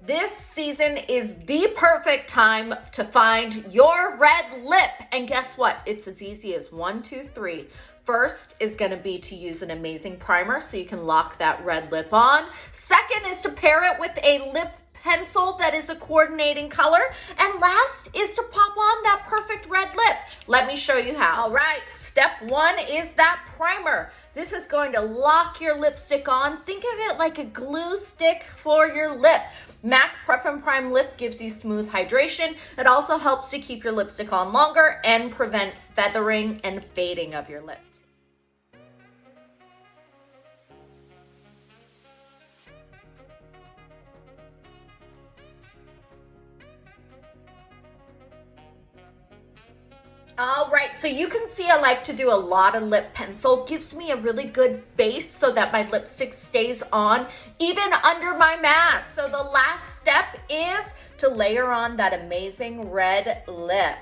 This season is the perfect time to find your red lip. And guess what? It's as easy as 1, 2, 3. First is going to be to use an amazing primer so you can lock that red lip on. Second is to pair it with a lip pencil that is a coordinating color. And last is to pop on that perfect red lip. Let me show you how. All right, step 1 is that primer. This is going to lock your lipstick on. Think of it like a glue stick for your lip. MAC Prep and Prime Lip gives you smooth hydration. It also helps to keep your lipstick on longer and prevent feathering and fading of your lip. All right, so you can see I like to do a lot of lip pencil. Gives me a really good base so that my lipstick stays on even under my mask. So the last step is to layer on that amazing red lip.